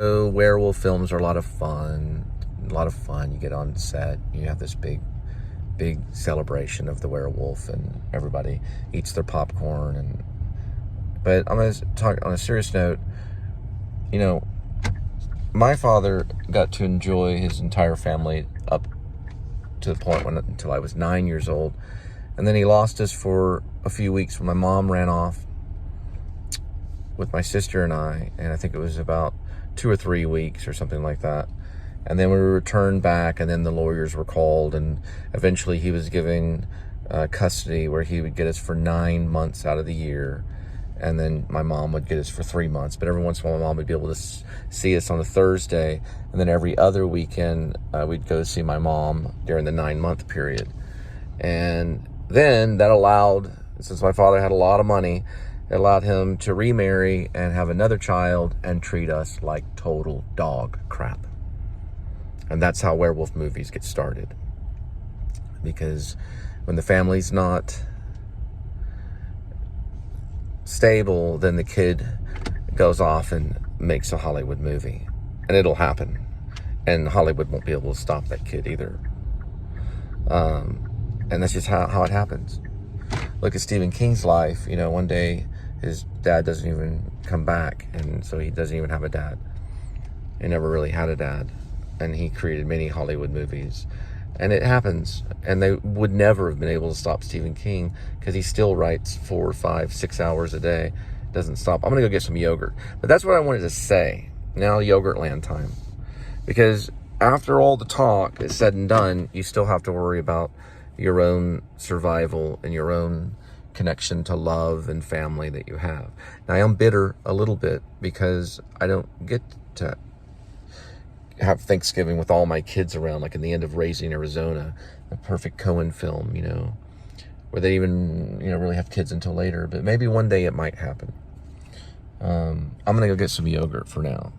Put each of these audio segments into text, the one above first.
So werewolf films are a lot of fun. You get on set, you have this big celebration of the werewolf, and everybody eats their popcorn. But I'm going to talk on a serious note. You know, my father got to enjoy his entire family up to the point until I was 9 years old, and then he lost us for a few weeks when my mom ran off with my sister and I think it was about 2 or 3 weeks or something like that. And then we returned back, and then the lawyers were called, and eventually he was given custody where he would get us for 9 months out of the year, and then my mom would get us for 3 months. But every once in a while, my mom would be able to see us on a Thursday, and then every other weekend we'd go see my mom during the 9-month period. And then that allowed, since my father had a lot of money, it allowed him to remarry and have another child and treat us like total dog crap. And that's how werewolf movies get started. Because when the family's not stable, then the kid goes off and makes a Hollywood movie. And it'll happen. And Hollywood won't be able to stop that kid either. And that's just how it happens. Look at Stephen King's life. You know, one day his dad doesn't even come back, and so he doesn't even have a dad. He never really had a dad. And he created many Hollywood movies. And it happens. And they would never have been able to stop Stephen King, because he still writes 4, 5, 6 hours a day. Doesn't stop. I'm going to go get some yogurt. But that's what I wanted to say. Now yogurt land time. Because after all the talk is said and done, you still have to worry about your own survival and your own connection to love and family that you have. Now, I am bitter a little bit because I don't get to have Thanksgiving with all my kids around, like in the end of Raising Arizona, a perfect Coen film, you know, where they even, you know, really have kids until later. But maybe one day it might happen. I'm going to go get some yogurt for now.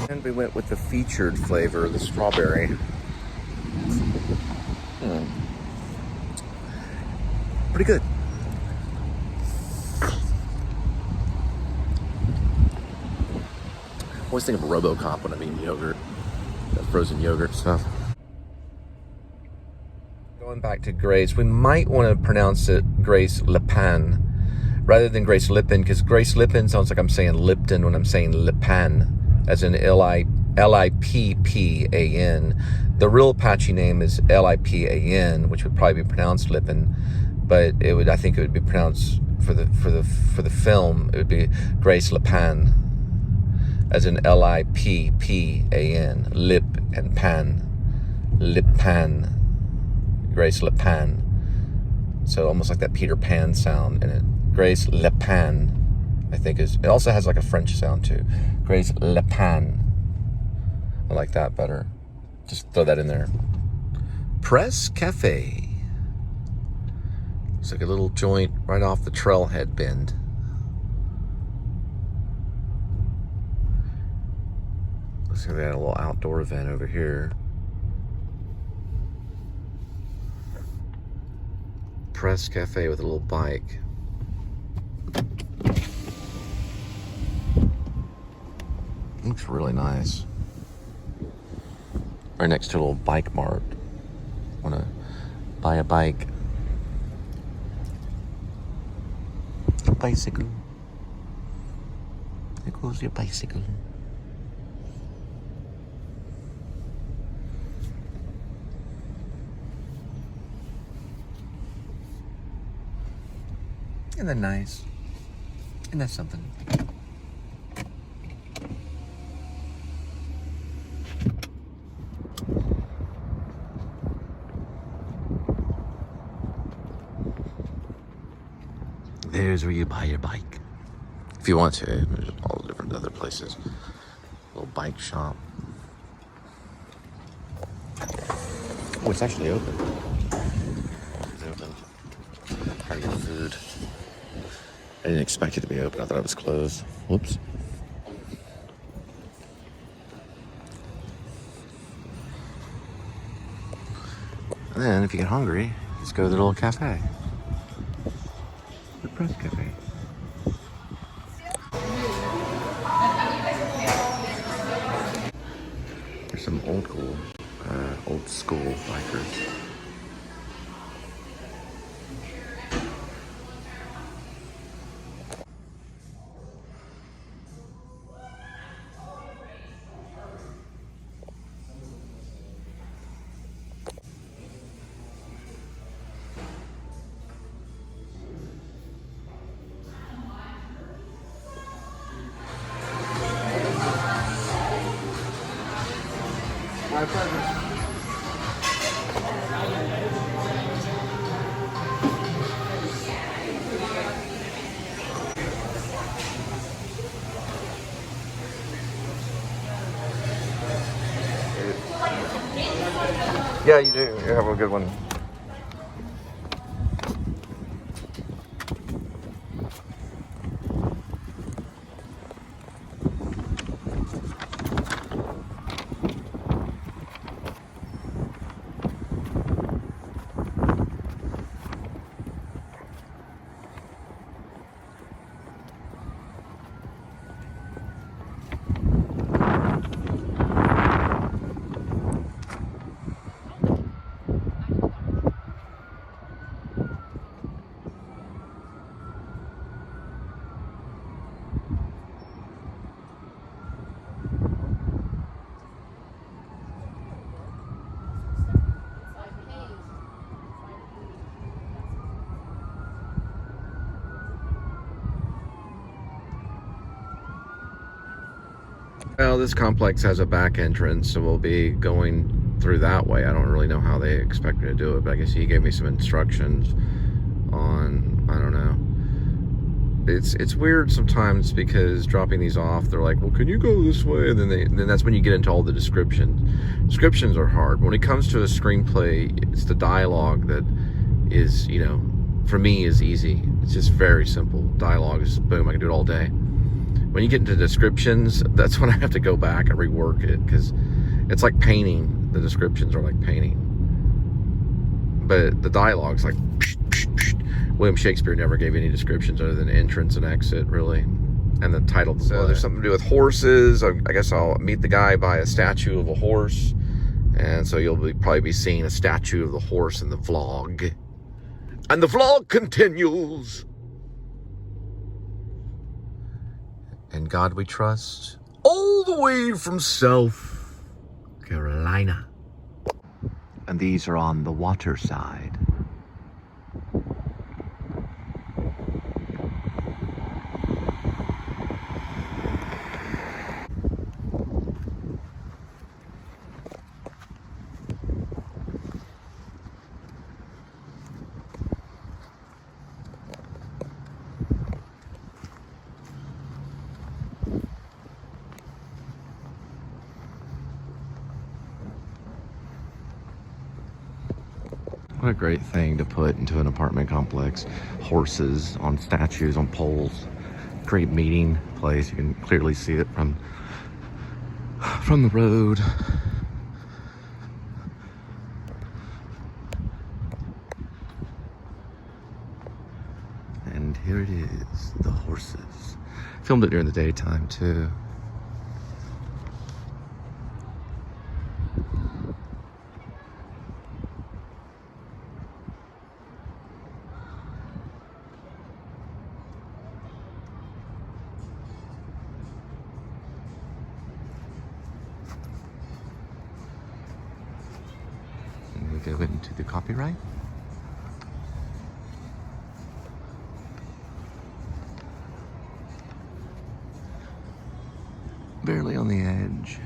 And we went with the featured flavor, the strawberry. Pretty good. I always think of RoboCop when I mean yogurt, that frozen yogurt stuff. Going back to Grace, we might want to pronounce it Grace LcSbanD, rather than Grace Lippin, because Grace Lippin sounds like I'm saying Lipton when I'm saying Lipan, as in Lippan. The real Apache name is Lipan, which would probably be pronounced Lippin, but I think it would be pronounced for the film, it would be Grace Lipan, as in Lippan, lip and pan, Lipan, Grace Lipan. So almost like that Peter Pan sound in it. Grace Lipan, I think it also has like a French sound too. Grace Lipan. I like that better. Just throw that in there. Press Cafe. It's like a little joint right off the Trailhead Bend. Looks like they had a little outdoor event over here. Press Cafe with a little bike. Looks really nice. Right next to a little bike mart. Wanna buy a bike? A bicycle. There goes your bicycle. Isn't that nice? Isn't that something? There's where you buy your bike. If you want to. There's all different other places. Little bike shop. Oh, it's actually open. It's open. Trying to get food. I didn't expect it to be open. I thought it was closed. Whoops. And then, if you get hungry, just go to the little cafe. The Press Cafe. There's some old school bikers. My pleasure. Yeah, you do. You have a good one. Well, this complex has a back entrance, so we'll be going through that way. I don't really know how they expect me to do it, but I guess he gave me some instructions on, I don't know. It's weird sometimes because dropping these off, they're like, well, can you go this way? And then that's when you get into all the descriptions. Descriptions are hard. When it comes to a screenplay, it's the dialogue that is, you know, for me is easy. It's just very simple. Dialogue is boom, I can do it all day. When you get into descriptions, that's when I have to go back and rework it, because it's like painting. The descriptions are like painting. But the dialogue's like, psh, psh, psh. William Shakespeare never gave any descriptions other than entrance and exit, really. And the title of the play. There's something to do with horses. I guess I'll meet the guy by a statue of a horse. And so you'll probably be seeing a statue of the horse in the vlog. And the vlog continues. In God we trust, all the way from South Carolina. And these are on the Waterside. What a great thing to put into an apartment complex. Horses on statues, on poles. Great meeting place. You can clearly see it from the road. And here it is, the horses. Filmed it during the daytime too. Go into the copyright. Barely on the edge.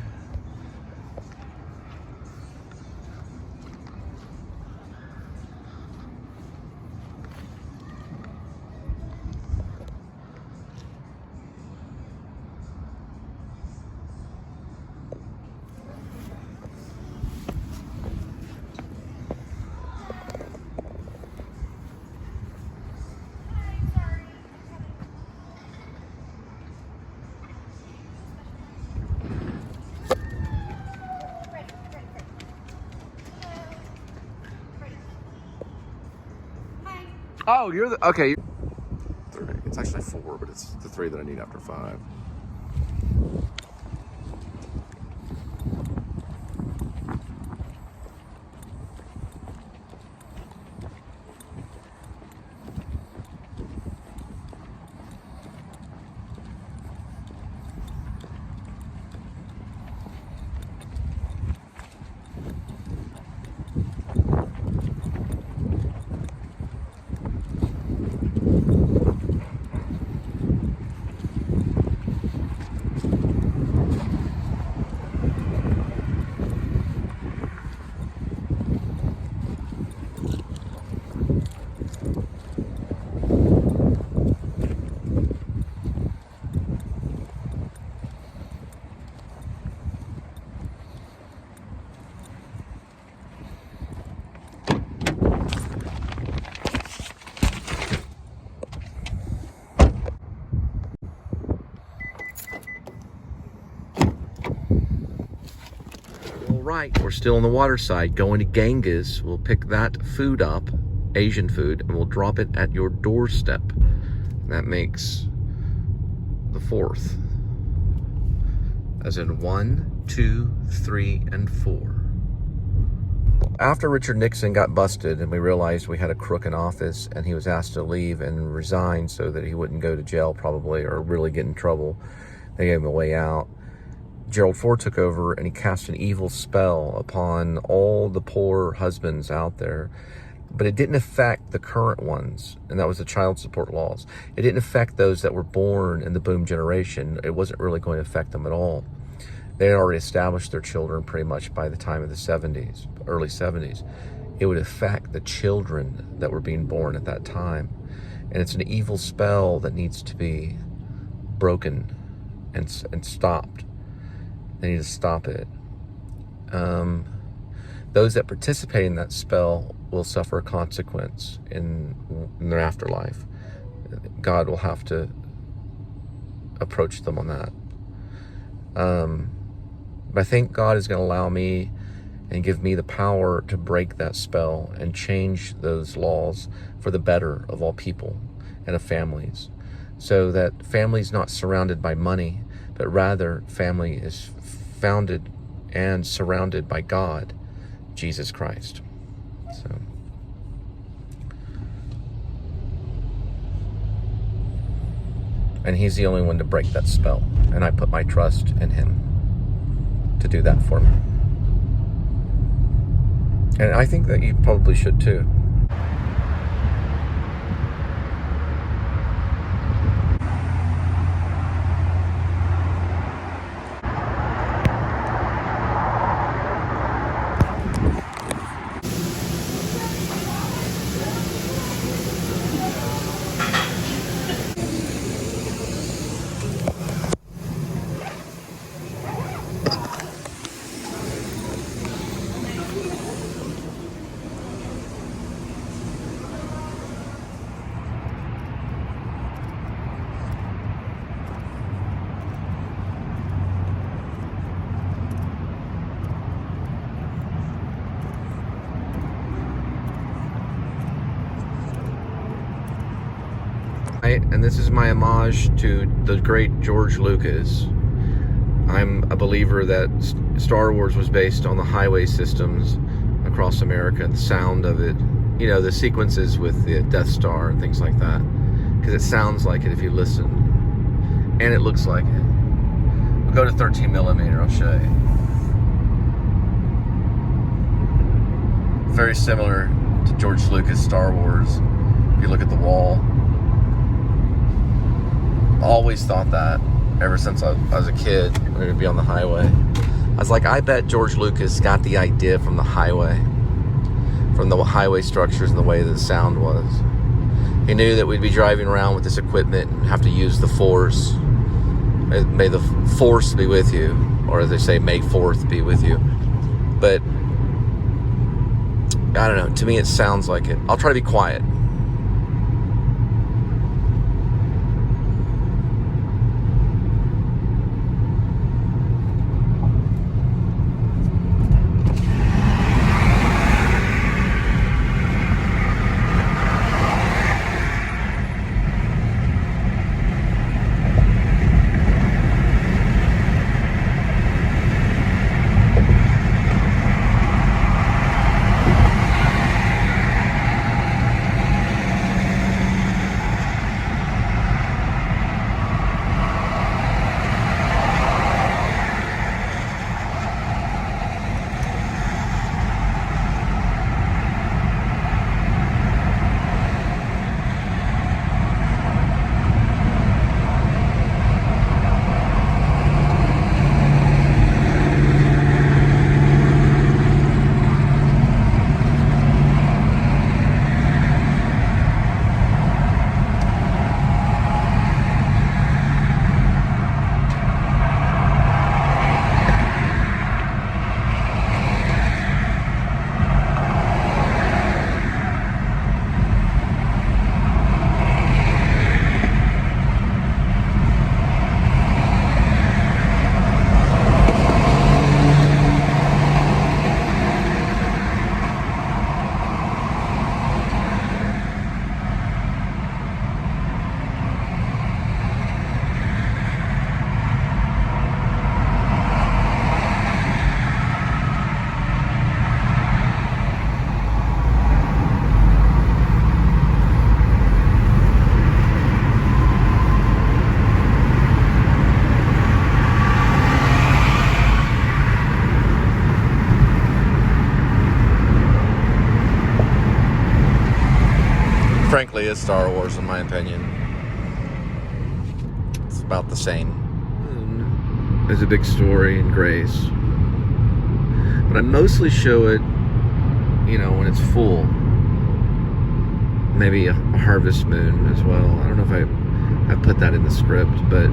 Oh, you're the, okay. 3. It's actually 4, but it's the 3 that I need after 5. Right, we're still on the Waterside, going to Genghis. We'll pick that food up, Asian food, and we'll drop it at your doorstep. That makes the 4th. As in 1, 2, 3, and 4. After Richard Nixon got busted and we realized we had a crook in office and he was asked to leave and resign so that he wouldn't go to jail probably or really get in trouble, they gave him a way out. Gerald Ford took over and he cast an evil spell upon all the poor husbands out there. But it didn't affect the current ones, and that was the child support laws. It didn't affect those that were born in the boom generation. It wasn't really going to affect them at all. They had already established their children pretty much by the time of the 70s, early 70s. It would affect the children that were being born at that time. And it's an evil spell that needs to be broken and stopped. They need to stop it. Those that participate in that spell will suffer a consequence in their afterlife. God will have to approach them on that. But I think God is going to allow me and give me the power to break that spell and change those laws for the better of all people and of families, so that family is not surrounded by money, but rather family is founded and surrounded by God, Jesus Christ. So And he's the only one to break that spell. And I put my trust in him to do that for me. And I think that you probably should too. And this is my homage to the great George Lucas. I'm a believer that Star Wars was based on the highway systems across America, the sound of it, you know, the sequences with the Death Star and things like that, because it sounds like it if you listen, and it looks like it. We'll go to 13mm, I'll show you. Very similar to George Lucas' Star Wars. If you look at the wall, always thought that ever since I was a kid when it would be on the highway. I was like, I bet George Lucas got the idea from the highway structures and the way the sound was. He knew that we'd be driving around with this equipment and have to use the force. May the force be with you, or as they say, may forth be with you. But I don't know, to me it sounds like it. I'll try to be quiet. Frankly, is Star Wars, in my opinion. It's about the same. There's a big story in Grace, but I mostly show it, you know, when it's full. Maybe a harvest moon as well. I don't know if I put that in the script, but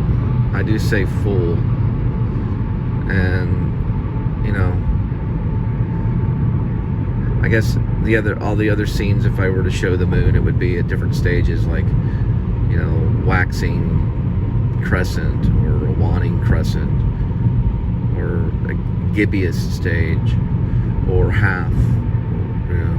I do say full. And, you know, I guess all the other scenes, if I were to show the moon, it would be at different stages, like, you know, waxing crescent or a waning crescent or a gibbous stage or half, you know.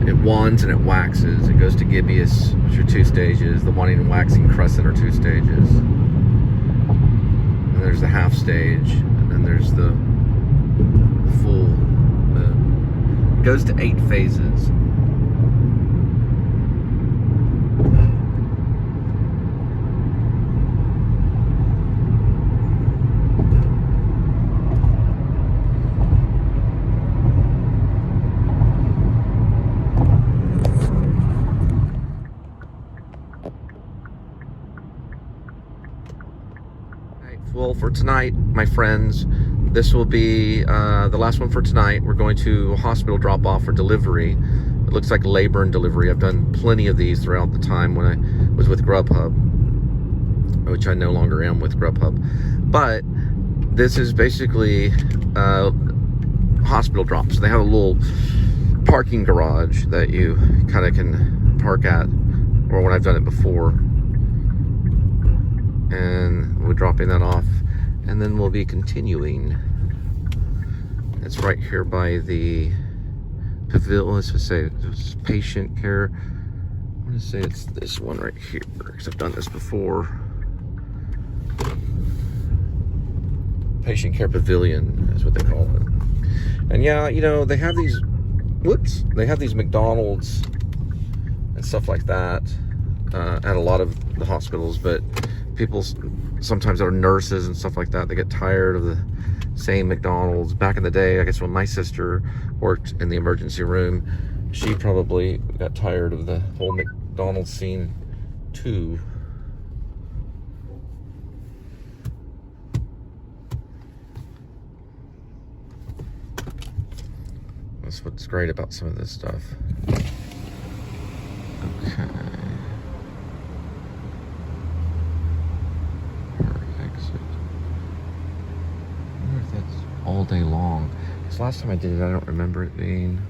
It wands and it waxes. It goes to gibbous, which are 2 stages. The waning and waxing crescent are 2 stages. And there's the half stage, and then there's the full moon. It goes to 8 phases. well, for tonight, my friends, this will be the last one for tonight. We're going to a hospital drop-off for delivery. It looks like labor and delivery. I've done plenty of these throughout the time when I was with Grubhub, which I no longer am with Grubhub. But this is basically hospital drops. They have a little parking garage that you kind of can park at, or when I've done it before. And we're dropping that off, and then we'll be continuing. It's right here by the pavilion. Let's just say it's patient care. I'm gonna say it's this one right here, because I've done this before. Patient care pavilion is what they call it. And yeah, you know, they have these, they have these McDonald's and stuff like that at a lot of the hospitals, but people sometimes that are nurses and stuff like that, they get tired of the same McDonald's. Back in the day, I guess when my sister worked in the emergency room, she probably got tired of the whole McDonald's scene too. That's what's great about some of this stuff. Okay. All day long. Because last time I did it, I don't remember it being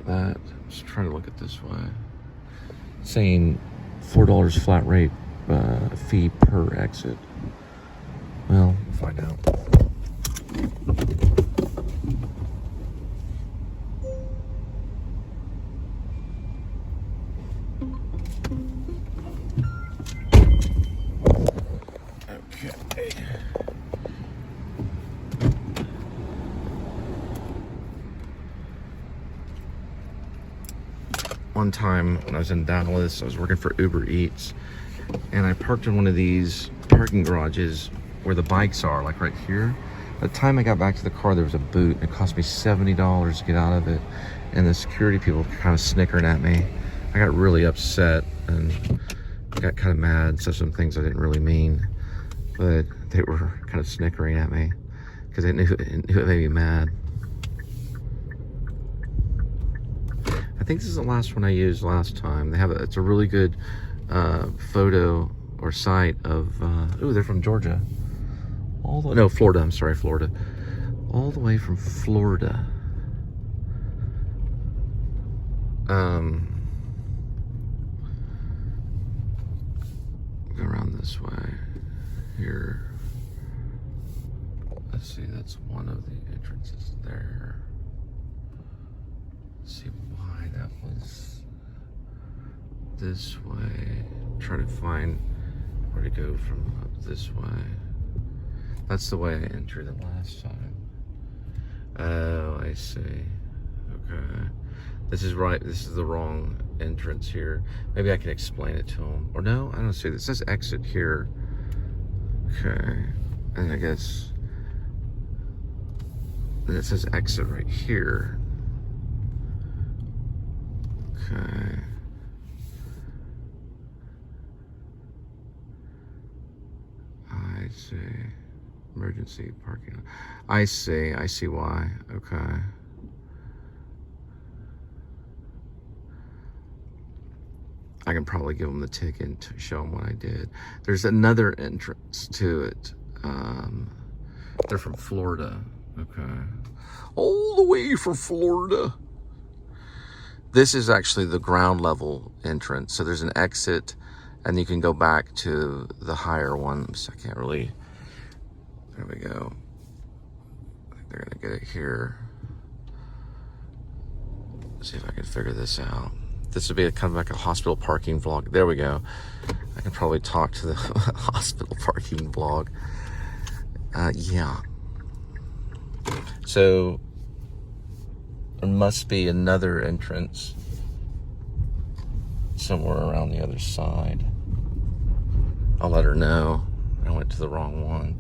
that. I'm just trying to look at this way. Saying $4 flat rate fee per exit. Well, we'll find out. One time when I was in Dallas, I was working for Uber Eats, and I parked in one of these parking garages where the bikes are, like right here. By the time I got back to the car, there was a boot, and it cost me $70 to get out of it, and the security people were kind of snickering at me. I got really upset and got kind of mad, said some things I didn't really mean, but they were kind of snickering at me because they knew it made me mad. I think this is the last one I used last time. They have it's a really good photo or site of ooh, they're from Georgia. All the way, no, Florida, I'm sorry, Florida. All the way from Florida. Go around this way here. Let's see, that's one of the entrances there. Let's see why that was this way. Try to find where to go from up this way. That's the way I entered it last time. Oh, I see. Okay. This is right. This is the wrong entrance here. Maybe I can explain it to him. Or no, I don't see. It says exit here. Okay. And I guess then it says exit right here. Okay. I see. Emergency parking. I see why. Okay. I can probably give them the ticket to show them what I did. There's another entrance to it. They're from Florida. Okay. All the way from Florida. This is actually the ground level entrance. So there's an exit and you can go back to the higher ones. I can't really, there we go. I think they're gonna get it here. Let's see if I can figure this out. This would be kind of like a hospital parking vlog. There we go. I can probably talk to the hospital parking vlog. Yeah. So there must be another entrance somewhere around the other side. I'll let her know I went to the wrong one.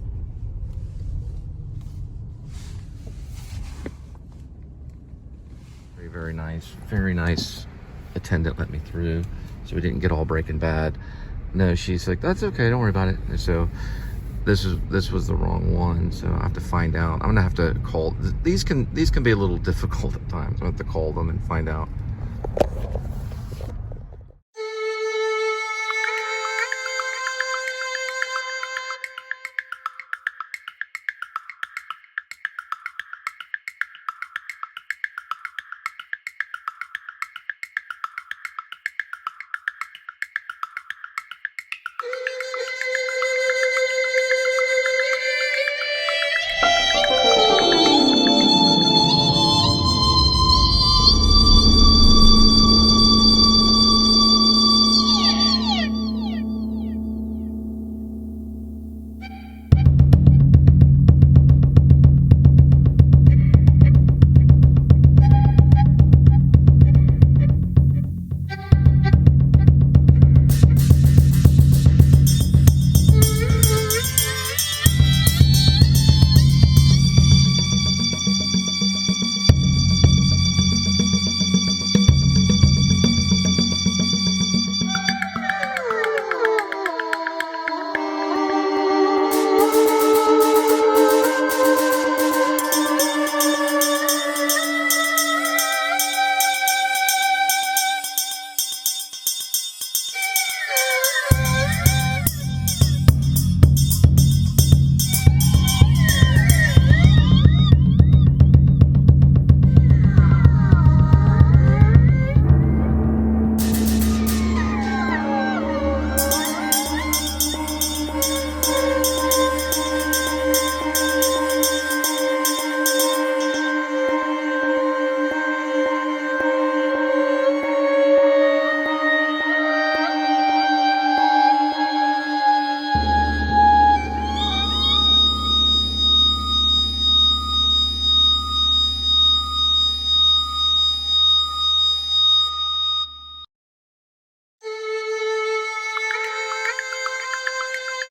Very, very nice attendant let me through, so we didn't get all Breaking Bad. no, she's like, that's okay, don't worry about it. And so this was the wrong one, so I have to find out. I'm gonna have to call. These can be a little difficult at times. I have to call them and find out.